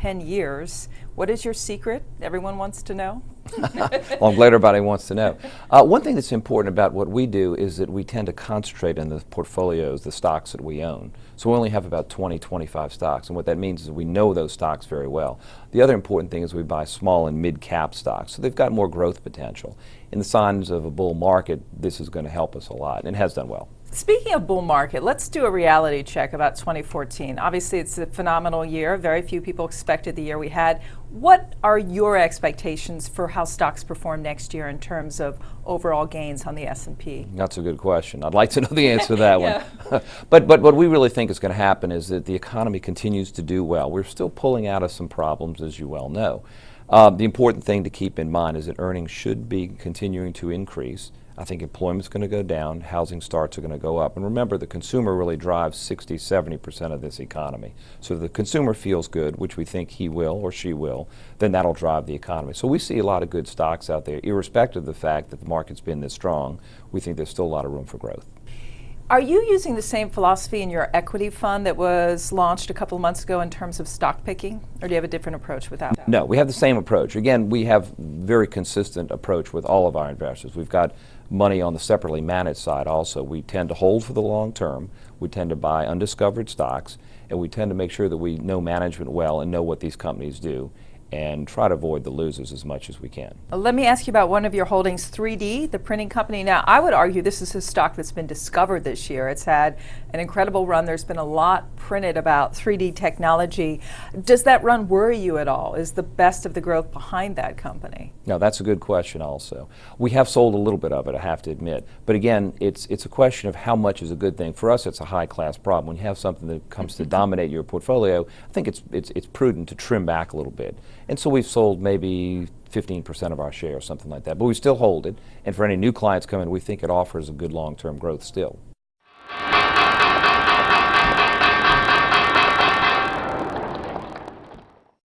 10 years. What is your secret? Everyone wants to know. Well, I'm glad everybody wants to know. One thing that's important about what we do is that we tend to concentrate in the portfolios, the stocks that we own. So we only have about 20, 25 stocks, and what that means is we know those stocks very well. The other important thing is we buy small and mid-cap stocks, so they've got more growth potential. In the signs of a bull market, this is going to help us a lot, and it has done well. Speaking of bull market, let's do a reality check about 2014. Obviously, it's a phenomenal year. Very few people expected the year we had. What are your expectations for how stocks perform next year in terms of overall gains on the S&P? That's a good question. I'd like to know the answer to that one. But what we really think is going to happen is that the economy continues to do well. We're still pulling out of some problems, as you well know. The important thing to keep in mind is that earnings should be continuing to increase. I think employment's going to go down, housing starts are going to go up. And remember, the consumer really drives 60, 70% of this economy. So if the consumer feels good, which we think he will or she will, then that'll drive the economy. So we see a lot of good stocks out there, irrespective of the fact that the market's been this strong. We think there's still a lot of room for growth. Are you using the same philosophy in your equity fund that was launched a couple of months ago in terms of stock picking, or do you have a different approach with that? No, we have the same approach. Again, we have very consistent approach with all of our investors. We've got money on the separately managed side also. We tend to hold for the long term. We tend to buy undiscovered stocks, and we tend to make sure that we know management well and know what these companies do, and try to avoid the losers as much as we can. Let me ask you about one of your holdings, 3D, the printing company. Now, I would argue this is a stock that's been discovered this year. It's had an incredible run. There's been a lot printed about 3D technology. Does that run worry you at all? Is the best of the growth behind that company? No, that's a good question also. We have sold a little bit of it, I have to admit. But again, it's a question of how much is a good thing. For us, it's a high-class problem. When you have something that comes to dominate your portfolio, I think it's prudent to trim back a little bit. And so we've sold maybe 15% of our share or something like that. But we still hold it. And for any new clients coming, we think it offers a good long-term growth still.